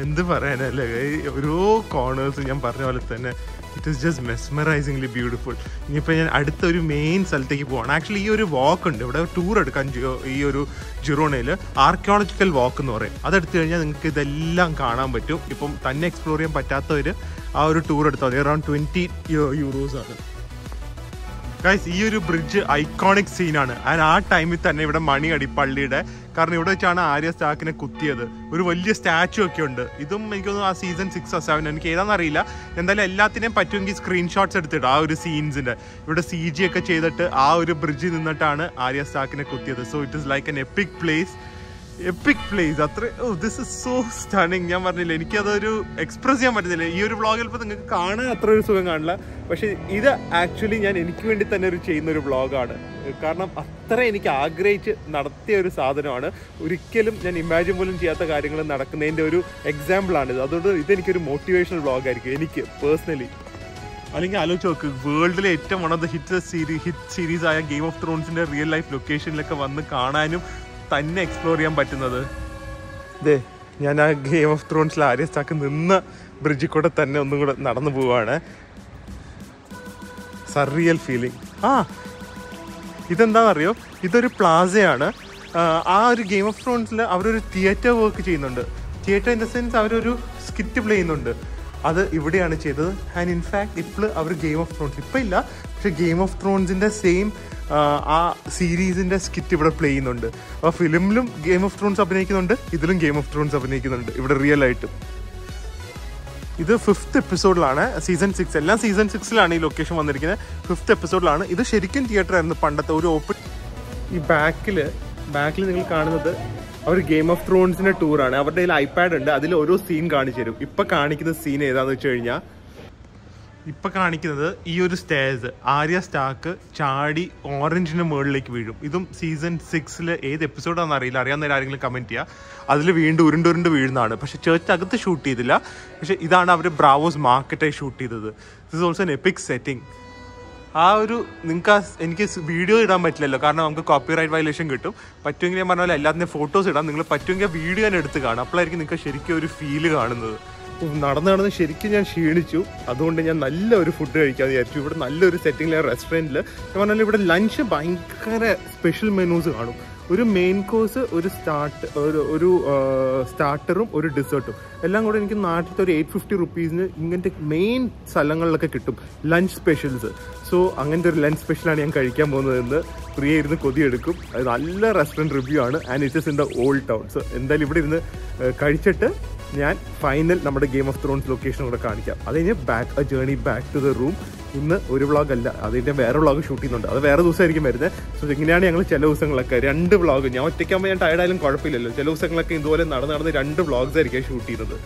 എന്ത് പറയാനല്ലേ, ഓരോ കോർണേഴ്സ് ഞാൻ പറഞ്ഞ പോലെ തന്നെ ഇറ്റ് ഈസ് ജസ്റ്റ് മെസ്മറൈസിംഗ്ലി ബ്യൂട്ടിഫുൾ. ഇനിയിപ്പോൾ ഞാൻ അടുത്തൊരു മെയിൻ സ്ഥലത്തേക്ക് പോവാണ്. ആക്ച്വലി ഈ ഒരു വാക്ക് ഉണ്ട് ഇവിടെ, ടൂർ എടുക്കാൻ ഈ ഒരു ജിറോണയിൽ ആർക്കിയോളജിക്കൽ വാക്ക് എന്ന് പറയും. അതെടുത്തു കഴിഞ്ഞാൽ നിങ്ങൾക്ക് ഇതെല്ലാം കാണാൻ പറ്റും. ഇപ്പം തന്നെ എക്സ്പ്ലോർ ചെയ്യാൻ പറ്റാത്തവർ ആ ഒരു ടൂർ എടുത്താൽ മതി. അറൗണ്ട് 20 euros ആണ്. ഗൈസ്, ഈ ഒരു ബ്രിഡ്ജ് ഐക്കോണിക് സീനാണ്. ആൻഡ് ആ ടൈമിൽ തന്നെ ഇവിടെ മണിയടി പള്ളിയുടെ, കാരണം ഇവിടെ വെച്ചാണ് ആര്യ സ്റ്റാക്കിനെ കുത്തിയത്. ഒരു വലിയ സ്റ്റാച്ചു ഒക്കെ ഉണ്ട്. ഇതും എനിക്ക് തോന്നുന്നു ആ സീസൺ 6 or 7, എനിക്ക് ഏതാണെന്നറിയില്ല. എന്തായാലും എല്ലാത്തിനെയും പറ്റുമെങ്കിൽ സ്ക്രീൻഷോട്ട്സ് എടുത്തിട്ട് ആ ഒരു സീൻസിൻ്റെ ഇവിടെ CG ഒക്കെ ചെയ്തിട്ട് ആ ഒരു ബ്രിഡ്ജിൽ നിന്നിട്ടാണ് ആര്യ സ്റ്റാക്കിനെ കുത്തിയത്. So it is like an epic place. അത്ര ദിസ് ഇസ് സോ സ്റ്റണിങ്. ഞാൻ പറഞ്ഞില്ല, എനിക്കതൊരു എക്സ്പ്രസ് ചെയ്യാൻ പറ്റുന്നില്ല. ഈ ഒരു വ്ളോഗിൽ ഇപ്പോൾ നിങ്ങൾക്ക് കാണാൻ അത്ര ഒരു സുഖം കാണില്ല. പക്ഷേ ഇത് ആക്ച്വലി ഞാൻ എനിക്ക് വേണ്ടി തന്നെ ചെയ്യുന്നൊരു വ്ളോഗാണ്. കാരണം അത്ര എനിക്ക് ആഗ്രഹിച്ച് നടത്തിയ ഒരു സാധനമാണ്. ഒരിക്കലും ഞാൻ ഇമാജിൻ പോലും ചെയ്യാത്ത കാര്യങ്ങൾ നടക്കുന്നതിൻ്റെ ഒരു എക്സാമ്പിളാണിത്. അതുകൊണ്ട് ഇതെനിക്കൊരു മോട്ടിവേഷണൽ വ്ളോഗായിരിക്കും എനിക്ക് പേഴ്സണലി. അല്ലെങ്കിൽ ആലോചിച്ച് നോക്ക്, വേൾഡിലെ ഏറ്റവും one of the hit series ആയ ഗെയിം ഓഫ് ത്രോൺസിൻ്റെ റിയൽ ലൈഫ് ലൊക്കേഷനിലൊക്കെ വന്ന് കാണാനും തന്നെ എക്സ്പ്ലോർ ചെയ്യാൻ പറ്റുന്നത്. ഞാൻ ആ ഗെയിം ഓഫ് ത്രോൺസിൽ ആര്യ സ്റ്റാക്ക് നിന്ന ബ്രിഡ്ജിൽ കൂടെ തന്നെ ഒന്നും കൂടെ നടന്നു പോവാണ്. Surreal feeling. ഇതെന്താണെന്നറിയോ, ഇതൊരു പ്ലാസയാണ്. ആ ഒരു ഗെയിം ഓഫ് ത്രോൺസിൽ അവരൊരു തിയേറ്റർ വർക്ക് ചെയ്യുന്നുണ്ട്. തിയേറ്റർ ഇൻ ദ സെൻസ് അവരൊരു സ്കിറ്റ് പ്ലേ ചെയ്യുന്നുണ്ട്. അത് ഇവിടെയാണ് ചെയ്തത്. ആൻഡ് ഇൻഫാക്ട് ഇപ്പോൾ അവർ ഗെയിം ഓഫ് ത്രോൺസ് ഇപ്പം ഇല്ല, പക്ഷെ ഗെയിം ഓഫ് ത്രോൺസിൻ്റെ സെയിം ആ സീരീസിൻ്റെ സ്കിറ്റ് ഇവിടെ പ്ലേ ചെയ്യുന്നുണ്ട്. ആ ഫിലിമിലും ഗെയിം ഓഫ് ത്രോൺസ് അഭിനയിക്കുന്നുണ്ട്, ഇതിലും ഗെയിം ഓഫ് ത്രോൺസ് അഭിനയിക്കുന്നുണ്ട് ഇവിടെ റിയൽ ആയിട്ടും. ഇത് 5th എപ്പിസോഡിലാണ്, സീസൺ 6. എല്ലാം സീസൺ 6ലാണ് ഈ ലൊക്കേഷൻ വന്നിരിക്കുന്നത്. 5th എപ്പിസോഡിലാണ്. ഇത് ശരിക്കും തിയേറ്റർ ആയിരുന്നു പണ്ടത്തെ ഒരു ഓപ്പൺ. ഈ ബാക്കിൽ നിങ്ങൾ കാണുന്നത് അവർ ഗെയിം ഓഫ് ത്രോൺസിൻ്റെ ടൂറാണ്. അവരുടെ കയ്യിൽ iPad ഉണ്ട്, അതിൽ ഓരോ സീൻ കാണിച്ചു തരും. ഇപ്പം കാണിക്കുന്ന സീൻ ഏതാണെന്ന് വെച്ച് കഴിഞ്ഞാൽ, ഇപ്പം കാണിക്കുന്നത് ഈ ഒരു സ്റ്റേഴ്സ് ആര്യ സ്റ്റാക്ക് ചാടി ഓറഞ്ചിൻ്റെ മുകളിലേക്ക് വീഴും. ഇതും സീസൺ 6 ഏത് എപ്പിസോഡാണെന്ന് അറിയില്ല, അറിയാവുന്ന ആരെങ്കിലും കമൻറ്റ് ചെയ്യുക. അതിൽ വീണ്ടും ഉരുണ്ടുരുണ്ട് വീഴുന്നതാണ്. പക്ഷേ ചേർച്ചകത്ത് ഷൂട്ട് ചെയ്തില്ല. പക്ഷേ ഇതാണ് അവർ ബ്രാവോസ് മാർക്കറ്റായി ഷൂട്ട് ചെയ്തത്. This also an EPIC setting. ആ ഒരു എനിക്ക് വീഡിയോ ഇടാൻ പറ്റില്ലല്ലോ, കാരണം നമുക്ക് കോപ്പിറൈറ്റ് വയലേഷൻ കിട്ടും. പറ്റുമെങ്കിൽ ഞാൻ പറഞ്ഞ പോലെ എല്ലാത്തിൻ്റെയും ഫോട്ടോസ് ഇടാം. നിങ്ങൾ പറ്റുമെങ്കിൽ വീഡിയോ ഞാൻ എടുത്ത് കാണാം. അപ്പോഴായിരിക്കും നിങ്ങൾക്ക് ശരിക്കും ഒരു ഫീല് കാണുന്നത്. നടന്ന് ശരിക്കും ഞാൻ ക്ഷീണിച്ചു. അതുകൊണ്ട് ഞാൻ നല്ലൊരു ഫുഡ് കഴിക്കാമെന്ന് വിചാരിച്ചു. ഇവിടെ നല്ലൊരു സെറ്റിംഗിലെ റെസ്റ്റോറൻറ്റിൽ ഞാൻ പറഞ്ഞാൽ ഇവിടെ ലഞ്ച് ഭയങ്കര സ്പെഷ്യൽ മെനൂസ് കാണും. ഒരു മെയിൻ കോഴ്സ്, ഒരു സ്റ്റാർട്ടറും ഒരു ഡെസേർട്ടും എല്ലാം കൂടെ എനിക്ക് നാട്ടിലത്തെ ഒരു 850 rupees ഇങ്ങനത്തെ മെയിൻ സ്ഥലങ്ങളിലൊക്കെ കിട്ടും ലഞ്ച് സ്പെഷ്യൽസ്. സോ അങ്ങനത്തെ ഒരു ലഞ്ച് സ്പെഷ്യലാണ് ഞാൻ കഴിക്കാൻ പോകുന്നതെന്ന് പ്രിയ ഇരുന്ന് കൊതിയെടുക്കും. അത് നല്ല റെസ്റ്റോറൻറ്റ് റിവ്യൂ ആണ്. And it is in the old town. So എന്തായാലും ഇവിടെ ഇരുന്ന് കഴിച്ചിട്ട് ഞാൻ ഫൈനൽ നമ്മുടെ ഗെയിം ഓഫ് ത്രോൺസ് ലൊക്കേഷൻ കൂടെ കാണിക്കാം. അത് കഴിഞ്ഞ് a journey back to the room. ഇന്ന് ഒരു വ്ളോഗ് അല്ല, അതിൻ്റെ വേറെ വ്ളോഗ് ഷൂട്ട് ചെയ്യുന്നുണ്ട്. അത് വേറെ ദിവസമായിരിക്കും വരുന്നത്. സോ ഇങ്ങനെയാണ് ഞങ്ങൾ ചില ദിവസങ്ങളൊക്കെ 2 വ്ളോഗ്. ഞാൻ ഒറ്റയ്ക്കാകുമ്പോൾ ഞാൻ ടയർഡായാലും കുഴപ്പമില്ലല്ലോ. ചില ദിവസങ്ങളൊക്കെ ഇതുപോലെ നടന്ന് 2 വ്ളോഗ്സ് ആയിരിക്കും ഷൂട്ട് ചെയ്യുന്നത്.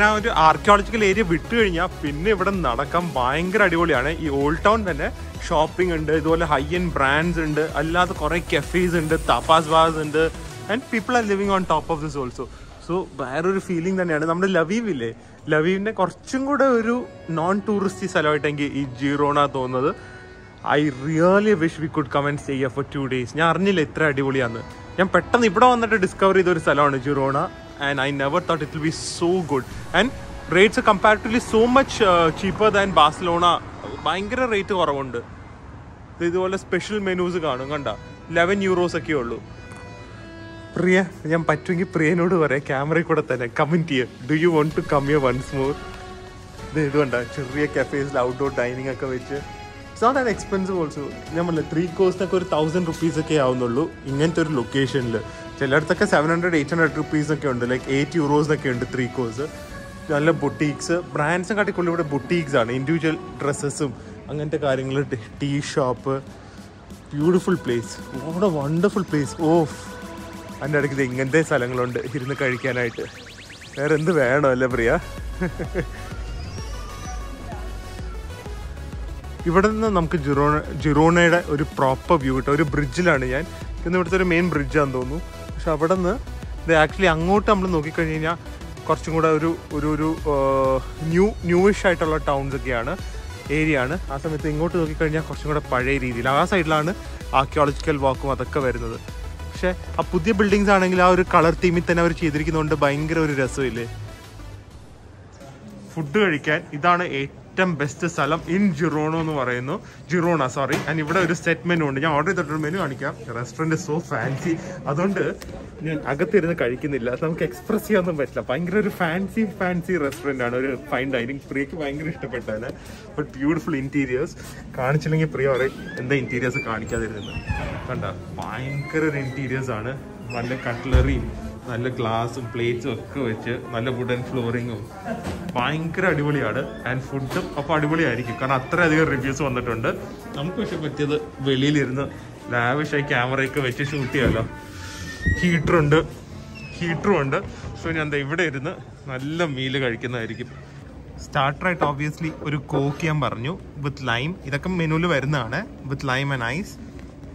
ഞാൻ ഒരു ആർക്കിയോളജിക്കൽ ഏരിയ വിട്ടു കഴിഞ്ഞാൽ പിന്നെ ഇവിടെ നടക്കാൻ ഭയങ്കര അടിപൊളിയാണ്. ഈ ഓൾഡ് ടൗൺ തന്നെ ഷോപ്പിംഗ് ഉണ്ട്, ഇതുപോലെ ഹൈ എൻഡ് ബ്രാൻഡ്സ് ഉണ്ട്, അല്ലാതെ കുറേ കഫേസ് ഉണ്ട്, താപ്പാസ് ബാർസ് ഉണ്ട്. And people are living on top of this also. So വേറൊരു ഫീലിംഗ് തന്നെയാണ്. നമ്മുടെ ലവീവില്ലേ, ലവീവിൻ്റെ കുറച്ചും കൂടെ ഒരു നോൺ ടൂറിസ്റ്റ് സ്ഥലമായിട്ടെങ്കിൽ ഈ ജിറോണ തോന്നുന്നത്. I really wish we could come and stay for 2 days. ഞാൻ അറിഞ്ഞില്ല ഇത്ര അടിപൊളിയാന്ന്. ഞാൻ പെട്ടെന്ന് ഇവിടെ വന്നിട്ട് ഡിസ്കവർ ചെയ്തൊരു സ്ഥലമാണ് Girona. And I never thought it will be so good. And rates R comparatively so much cheaper than Barcelona. ഭയങ്കര റേറ്റ് കുറവുണ്ട്. ഇതുപോലെ സ്പെഷ്യൽ മെനൂസ് കാണും. കണ്ട 11 euros ഒക്കെ ഉള്ളൂ. പ്രിയ, ഞാൻ പറ്റുമെങ്കിൽ പ്രിയനോട് പറയാം ക്യാമറയിൽ കൂടെ തന്നെ കമൻറ്റ് ചെയ്യുക, do you want to come here once more. ഇത് കണ്ട ചെറിയ കഫേസിൽ ഔട്ട്ഡോർ ഡൈനിങ് ഒക്കെ വെച്ച്. It's not an expensive also. ഞാൻ പറഞ്ഞില്ല 3 course ഒരു 1000 rupees ഒക്കെ ആവുന്നുള്ളൂ ഇങ്ങനത്തെ ഒരു ലൊക്കേഷനിൽ. ചിലയിടത്തൊക്കെ 700-800 rupees ഉണ്ട്, ലൈക്ക് €8 ഉണ്ട് 3 course. നല്ല ബൊട്ടീക്സ്, ബ്രാൻഡ്സും കാട്ടിക്കുള്ള ഇവിടെ ബൊട്ടീക്സ് ആണ്, ഇൻഡിവിജ്വൽ ഡ്രസ്സസും അങ്ങനത്തെ കാര്യങ്ങൾ, ടീ ഷോപ്പ്. ബ്യൂട്ടിഫുൾ പ്ലേസ്, ഇവിടെ വണ്ടർഫുൾ പ്ലേസ്. അതിൻ്റെ ഇടയ്ക്ക് ഇത് ഇങ്ങനത്തെ സ്ഥലങ്ങളുണ്ട് ഇരുന്ന് കഴിക്കാനായിട്ട്. വേറെ എന്ത് വേണോ അല്ലേ പ്രിയ? ഇവിടെ നിന്ന് നമുക്ക് ജിറോണയുടെ ഒരു പ്രോപ്പർ വ്യൂ കിട്ടും. ഒരു ബ്രിഡ്ജിലാണ് ഞാൻ ഇന്ന്, ഇവിടുത്തെ ഒരു മെയിൻ ബ്രിഡ്ജാന്ന് തോന്നുന്നു. പക്ഷെ അവിടെ നിന്ന് ഇത് ആക്ച്വലി അങ്ങോട്ട് നമ്മൾ നോക്കിക്കഴിഞ്ഞ് കഴിഞ്ഞാൽ കുറച്ചും കൂടെ ഒരു ന്യൂയിഷ് ആയിട്ടുള്ള ടൗൺസ് ഒക്കെയാണ്, ഏരിയ ആണ്. ആ സമയത്ത് ഇങ്ങോട്ട് നോക്കിക്കഴിഞ്ഞാൽ കുറച്ചും കൂടെ പഴയ രീതിയിൽ ആ സൈഡിലാണ് ആർക്കിയോളജിക്കൽ വാക്കും അതൊക്കെ വരുന്നത്. പക്ഷേ ആ പുതിയ ബിൽഡിങ്സ് ആണെങ്കിൽ ആ ഒരു കളർ തീമിൽ തന്നെ അവർ ചെയ്തിരിക്കുന്നതുകൊണ്ട് ഭയങ്കര ഒരു രസമില്ലേ. ഫുഡ് കഴിക്കാൻ ഇതാണ് ഏറ്റവും ബെസ്റ്റ് സ്ഥലം ഇൻ ജിറോണ എന്ന് പറയുന്നു. ആൻഡ് ഇവിടെ ഒരു സെറ്റ് മെനു ഉണ്ട്. ഞാൻ ഓർഡർ ചെയ്തിട്ടൊരു മെനു കാണിക്കാം. റെസ്റ്റോറൻറ്റ് സോ ഫാൻസി, അതുകൊണ്ട് ഞാൻ അകത്തിരുന്ന് കഴിക്കുന്നില്ല, നമുക്ക് എക്സ്പ്രസ് ചെയ്യാനൊന്നും പറ്റില്ല. ഭയങ്കര ഒരു ഫാൻസി റെസ്റ്റോറൻ്റ് ആണ്, ഒരു ഫൈൻ ഡൈനിങ്. പ്രിയക്ക് ഭയങ്കര ഇഷ്ടപ്പെട്ടാണ്. But beautiful interiors. കാണിച്ചില്ലെങ്കിൽ പ്രിയ പറയും എന്താ ഇന്റീരിയേഴ്സ് കാണിക്കാതിരുന്നത്. കണ്ട ഭയങ്കര ഒരു ഇന്റീരിയേഴ്സ് ആണ്. നല്ല കട്ട്ലറിയും നല്ല ഗ്ലാസും പ്ലേറ്റ്സും ഒക്കെ വെച്ച് നല്ല വുഡൻ ഫ്ലോറിങ്ങും ഭയങ്കര അടിപൊളിയാണ്. ആൻഡ് ഫുഡും അപ്പോൾ അടിപൊളിയായിരിക്കും, കാരണം അത്രയധികം റിവ്യൂസ് വന്നിട്ടുണ്ട്. നമുക്ക് പക്ഷെ പറ്റിയത് വെളിയിലിരുന്ന് ലാവിഷായി ക്യാമറയൊക്കെ വെച്ച് ഷൂട്ട് ചെയ്യാമല്ലോ. ഹീറ്ററും ഉണ്ട്. സോ ഞാൻ എന്താ ഇവിടെ ഇരുന്ന് നല്ല മീല് കഴിക്കുന്നതായിരിക്കും. സ്റ്റാർട്ടറായിട്ട് ഓബ്വിയസ്ലി ഒരു കോക്ക് ഞാൻ പറഞ്ഞു, വിത്ത് ലൈം. ഇതൊക്കെ മെനുവിൽ വരുന്നതാണ്, വിത്ത് ലൈം ആൻഡ് ഐസ്.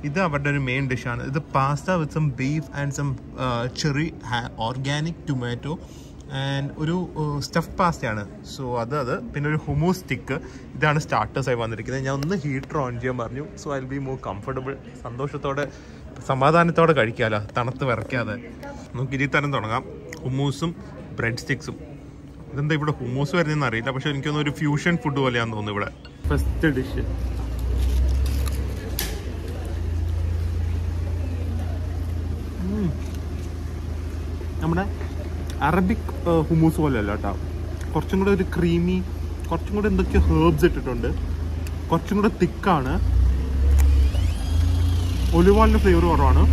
ഇത് അവരുടെ ഒരു മെയിൻ ഡിഷാണ്. ഇത് pasta with some beef and some cherry organic tomato and ഒരു സ്റ്റഫ് പാസ്തയാണ്. സോ അത് പിന്നെ ഒരു ഹുമൂസ് സ്റ്റിക്ക്. ഇതാണ് സ്റ്റാർട്ടേഴ്സായി വന്നിരിക്കുന്നത്. ഞാൻ ഒന്ന് ഹീറ്റർ ഓൺ ചെയ്യാൻ പറഞ്ഞു. So I will be more comfortable. സന്തോഷത്തോടെ സമാധാനത്തോടെ കഴിക്കാമല്ലോ, തണുത്ത് വിറയ്ക്കാതെ. നമുക്ക് ഇതിൽ തന്നെ തുടങ്ങാം. ഹുമൂസും ബ്രെഡ് സ്റ്റിക്സും. ഇതെന്താ ഇവിടെ ഹുമൂസ് വരുന്നതെന്ന് അറിയില്ല, പക്ഷെ എനിക്കൊന്നും ഒരു ഫ്യൂഷൻ ഫുഡ് പോലെയാണെന്ന് തോന്നുന്നു ഇവിടെ. ഫസ്റ്റ് ഡിഷ് നമ്മുടെ അറബിക് ഹുമൂസ് പോലെയല്ല കേട്ടോ. കുറച്ചും കൂടെ ഒരു ക്രീമി, കുറച്ചും കൂടെ എന്തൊക്കെയോ ഹേർബ്സ് ഇട്ടിട്ടുണ്ട്, കുറച്ചും കൂടെ തിക്കാണ്. ഒലിവ് ഓയിലിൻ്റെ ഫ്ലേവർ കുറവാണ്.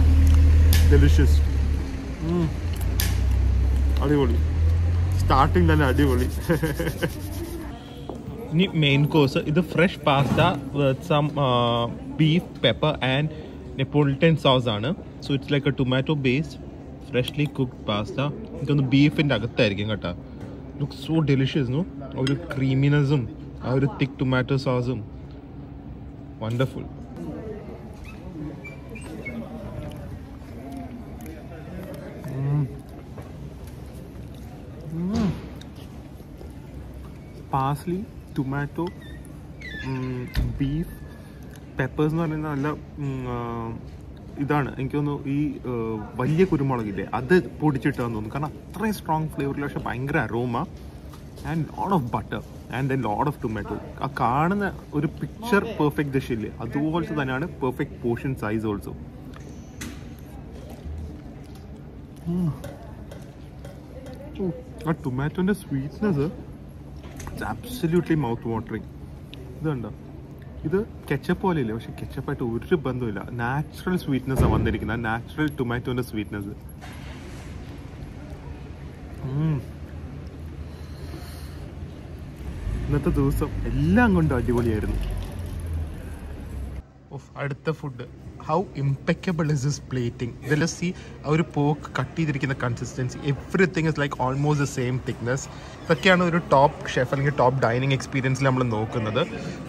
ഡെലിഷ്യസ്, അടിപൊളി. സ്റ്റാർട്ടിങ് തന്നെ അടിപൊളി. ഇനി മെയിൻ കോഴ്സ്. ഇത് fresh pasta with some beef pepper and Neapolitan sauce ആണ്. So it's like a tomato based freshly cooked pasta. എനിക്കൊന്ന് ബീഫിൻ്റെ അകത്തായിരിക്കും കേട്ടോ. Look so delicious. ഒരു ക്രീമിനെസ്സും ആ ഒരു തിക്ക് ടൊമാറ്റോ സോസും wonderful. Parsley, tomato, beef, peppers എന്ന് പറയുന്നത് നല്ല ഇതാണ്. എനിക്ക് തോന്നുന്നു ഈ വലിയ കുരുമുളകില്ലേ അത് പൊടിച്ചിട്ടാന്ന് തോന്നുന്നു, കാരണം അത്രയും സ്ട്രോങ് ഫ്ലേവറിൽ. പക്ഷെ ഭയങ്കര aroma and lot of butter and then lot of tomato. ആ കാണുന്ന ഒരു പിക്ചർ പെർഫെക്റ്റ് ഡിഷ് ഇല്ലേ, അതുപോലത്തെ തന്നെയാണ് പെർഫെക്റ്റ് പോർഷൻ സൈസ് ഓൾസോ. ആ ടൊമാറ്റോൻ്റെ sweetness it's absolutely mouth watering. ഇത് കണ്ടോ, ഇത് കെച്ചപ്പ് പോലെ ഇല്ല, പക്ഷെ കെച്ചപ്പായിട്ട് ഒരു ബന്ധമില്ല. നാച്ചുറൽ സ്വീറ്റ്നെസ്സാണ് വന്നിരിക്കുന്നത്, നാച്ചുറൽ ടൊമാറ്റോൻ്റെ സ്വീറ്റ്നെസ്. ഇന്നത്തെ ദിവസം എല്ലാം കൊണ്ടും അടിപൊളിയായിരുന്നു. അടുത്ത food. How impeccable is this plating. ഇതിൽ സി ആ ഒരു പോക്ക് കട്ട് ചെയ്തിരിക്കുന്ന consistency, everything is like almost the same thickness. ഇതൊക്കെയാണ് ഒരു ടോപ്പ് ഷെഫ് അല്ലെങ്കിൽ ടോപ്പ് ഡൈനിങ് എക്സ്പീരിയൻസിൽ നമ്മൾ നോക്കുന്നത്.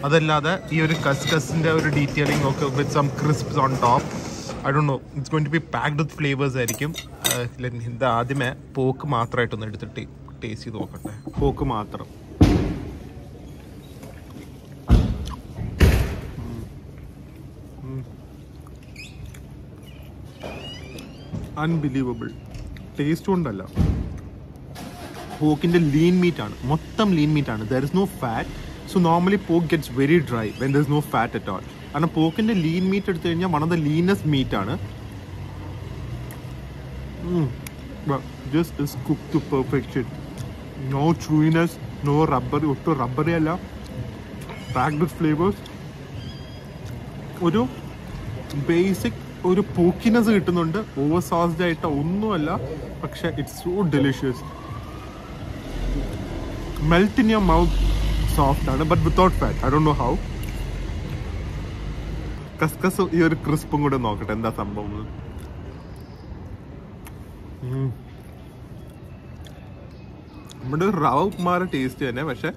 അതല്ലാതെ ഈ ഒരു കസ്കസിൻ്റെ ഒരു ഡീറ്റെയിലിംഗ് ഒക്കെ with some crisps on top. I don't know, it's going to be packed with flavours ആയിരിക്കും. ഇത് ആദ്യമേ പോക്ക് മാത്രമായിട്ടൊന്ന് എടുത്തിട്ട് ടേസ്റ്റ് ചെയ്ത് നോക്കട്ടെ. പോക്ക് മാത്രം. അൺബിലീവബിൾ ടേസ്റ്റ് കൊണ്ടല്ല, പോക്കിൻ്റെ ലീൻ മീറ്റ് ആണ്, മൊത്തം ലീൻ മീറ്റ് ആണ്. There is no fat. So normally pork gets very dry when there is no fat at all. കാരണം പോക്കിൻ്റെ ലീൻ മീറ്റ് എടുത്തു കഴിഞ്ഞാൽ one of the leanest meat ആണ്. Just is cook to perfection. No chewiness, no rubber, ഒട്ടും റബ്ബറേ അല്ല. Packed with flavours. ഒരു basic ഒരു പോക്കിനെസ് കിട്ടുന്നുണ്ട്. ഓവർ സോസ്ഡ് ആയിട്ട് ഒന്നുമല്ല, പക്ഷെ it's so delicious. Melt in your mouth, soft ആണ് but without fat. I don't know how. Couscous ഈ ഒരു ക്രിസ്പും കൂടെ നോക്കട്ടെ എന്താ സംഭവം. നമ്മുടെ റവ ഉപ്മാരുടെ ടേസ്റ്റ് തന്നെ, പക്ഷെ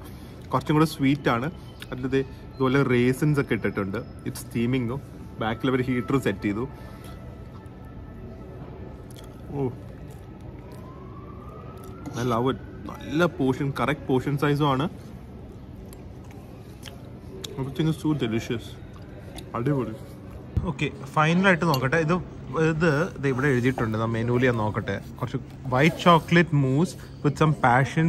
കുറച്ചും കൂടെ സ്വീറ്റ് ആണ്. അതിൽ ഇതുപോലെ റേസിൻസ് ഒക്കെ ഇട്ടിട്ടുണ്ട്. It's steaming. ബാക്കിൽ അവർ ഹീറ്റർ സെറ്റ് ചെയ്തു. Oh, I love it. നല്ല പോർഷൻ, കറക്റ്റ് പോർഷൻ സൈസും ആണ്. Everything is so delicious. അടിപൊളി. ഓക്കെ, ഫൈനലായിട്ട് നോക്കട്ടെ. ഇത് ഇവിടെ എഴുതിയിട്ടുണ്ട്, മെനുവിൽ ഞാൻ നോക്കട്ടെ. കുറച്ച് white chocolate mousse with some passion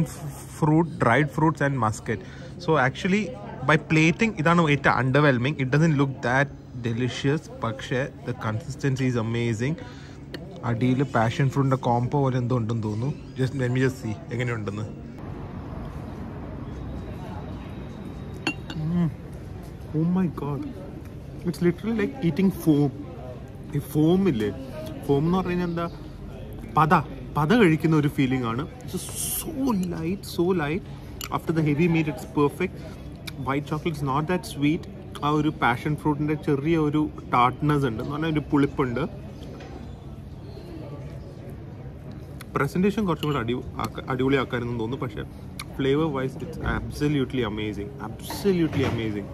fruit, dried fruits and muscat. So actually by plating ഇതാണ് ഏറ്റവും underwhelming. It doesn't look that delicious, പക്ഷേ ദ കൺസിസ്റ്റൻസി ഈസ് അമേസിങ്. അടിയിൽ പാഷൻ ഫ്രൂട്ടിൻ്റെ കോംബോ പോലെ എന്തോ ഉണ്ടെന്ന് തോന്നുന്നു. Just let me just see എങ്ങനെയുണ്ടെന്ന്. Oh my god, it's literally like eating foam. ഈ ഫോം ഇല്ലേ, ഫോം എന്ന് പറഞ്ഞു കഴിഞ്ഞാൽ എന്താ, പത കഴിക്കുന്ന ഒരു ഫീലിംഗ് ആണ്. So light after the heavy meat. It's perfect. White chocolate is not that sweet. ആ ഒരു പാഷൻ ഫ്രൂട്ടിൻ്റെ ചെറിയ ഒരു ടാർട്ട്നെസ് ഉണ്ട്, എന്ന് പറഞ്ഞാൽ ഒരു പുളിപ്പുണ്ട്. പ്രസൻറ്റേഷൻ കുറച്ചും കൂടെ അടിപൊളിയാക്കാനെന്ന് തോന്നുന്നു, പക്ഷേ flavour wise it's absolutely amazing.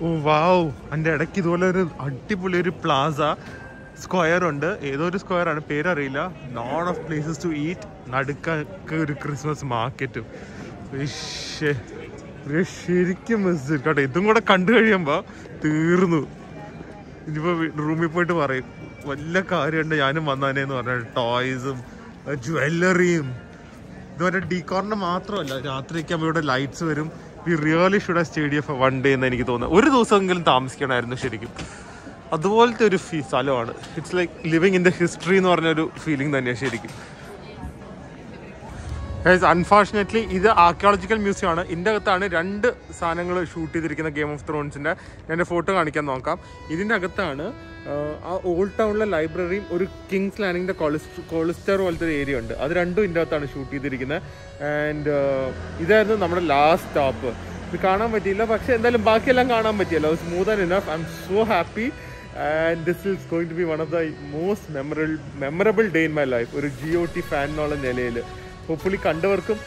Oh wow, എൻ്റെ ഇടയ്ക്ക് ഇതുപോലെ ഒരു അടിപൊളി ഒരു പ്ലാസ സ്ക്വയർ ഉണ്ട്. ഏതോ ഒരു സ്ക്വയർ ആണ്, പേരറിയില്ല. Lot of places to eat. നടുക്കൊക്കെ ഒരു ക്രിസ്മസ് മാർക്കറ്റും. ശരിക്കും മിസ് കേട്ടോ. ഇതും കൂടെ കണ്ടു കഴിയുമ്പോൾ തീർന്നു. ഇനിയിപ്പോൾ റൂമിൽ പോയിട്ട് പറയും വല്ല കാര്യമുണ്ട് ഞാനും വന്നാനേന്ന് പറഞ്ഞ. ടോയ്സും ജ്വല്ലറിയും ഇതുവരെ ഡീകോറിന് മാത്രമല്ല, രാത്രിയൊക്കെ ഇവിടെ ലൈറ്റ്സ് വരും. We really should have stayed for one day എന്ന് എനിക്ക് തോന്നുന്നു. ഒരു ദിവസമെങ്കിലും താമസിക്കണമായിരുന്നു ശരിക്കും. അതുപോലത്തെ ഒരു സ്ഥലമാണ്. It's like living in the history എന്ന് പറഞ്ഞൊരു ഫീലിംഗ് തന്നെയാണ് ശരിക്കും. അൺഫോർച്ചുനേറ്റ്ലി ഇത് ആർക്കിയോളജിക്കൽ മ്യൂസിയം ആണ്. ഇതിൻ്റെ അകത്താണ് 2 സാധനങ്ങൾ ഷൂട്ട് ചെയ്തിരിക്കുന്ന ഗെയിം ഓഫ് ത്രോൺസിൻ്റെ. ഞാൻ ഫോട്ടോ കാണിക്കാൻ നോക്കാം. ഇതിൻ്റെ അകത്താണ് ആ ഓൾഡ് ടൗണിലെ ലൈബ്രറിയും ഒരു കിങ്സ് ലാൻഡിങ്ങിൻ്റെ കോളിസ്റ്റർ പോലത്തെ ഒരു ഏരിയ ഉണ്ട്. അത് രണ്ടും ഇതിൻ്റെ അകത്താണ് ഷൂട്ട് ചെയ്തിരിക്കുന്നത്. ആൻഡ് ഇതായിരുന്നു നമ്മുടെ ലാസ്റ്റ് സ്റ്റോപ്പ്. ഇത് കാണാൻ പറ്റിയില്ല, പക്ഷേ എന്തായാലും ബാക്കിയെല്ലാം കാണാൻ പറ്റിയല്ലോ. Smooth and enough. I'm so happy. And this is going to be one of the most memorable day in my life. ഒരു GOT ഫാൻ എന്നുള്ള നിലയിൽ ഹോപ്പ്ഫുള്ളി കണ്ടവർക്കും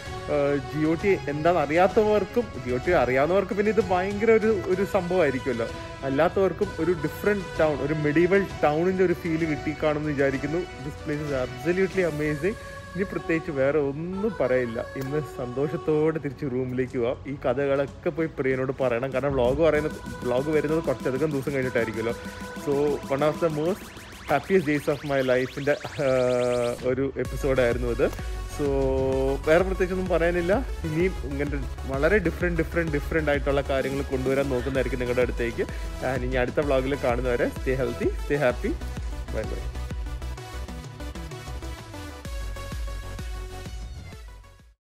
GOT എന്താണെന്ന് അറിയാത്തവർക്കും, GOT അറിയാവുന്നവർക്കും പിന്നെ ഇത് ഭയങ്കര ഒരു സംഭവമായിരിക്കുമല്ലോ. അല്ലാത്തവർക്കും ഒരു ഡിഫറെൻറ്റ് ടൗൺ, ഒരു മെഡീവൽ ടൗണിൻ്റെ ഒരു ഫീല് കിട്ടിക്കാണെന്ന് വിചാരിക്കുന്നു. This place is absolutely amazing. ഇനി പ്രത്യേകിച്ച് വേറെ ഒന്നും പറയില്ല. ഇന്ന് സന്തോഷത്തോടെ തിരിച്ച് റൂമിലേക്ക് പോവാം. ഈ കഥകളൊക്കെ പോയി പ്രിയനോട് പറയണം. കാരണം വ്ളോഗ് വരുന്നത് കുറച്ചധികം ദിവസം കഴിഞ്ഞിട്ടായിരിക്കുമല്ലോ. So one of the most happiest days of my ലൈഫിൻ്റെ ഒരു എപ്പിസോഡായിരുന്നു ഇത്. സോ വേറെ പ്രത്യേകിച്ചൊന്നും പറയാനില്ല. ഇനിയും ഇങ്ങനത്തെ വളരെ ഡിഫറെൻ്റ് ആയിട്ടുള്ള കാര്യങ്ങൾ കൊണ്ടുവരാൻ നോക്കുന്നതായിരിക്കും നിങ്ങളുടെ അടുത്തേക്ക്. ഇനി അടുത്ത വ്ളോഗിൽ കാണുന്നവരെ stay healthy, stay happy. Bye bye.